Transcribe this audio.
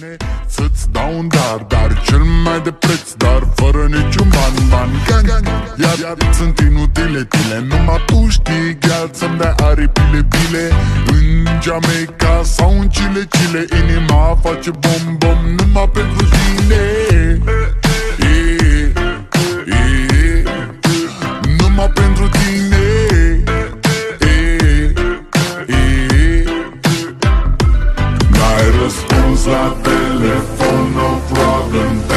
tine să-ți dau un dar cel mai de preț, dar fără niciun ban Iar sunt inutile tine, numai tu știi, gheal, să-mi dai aripile bile. În Jamaica sau în Chile, inima face bom numai pentru tine. Numai pentru tine. N-ai răspuns la telefon, no problem.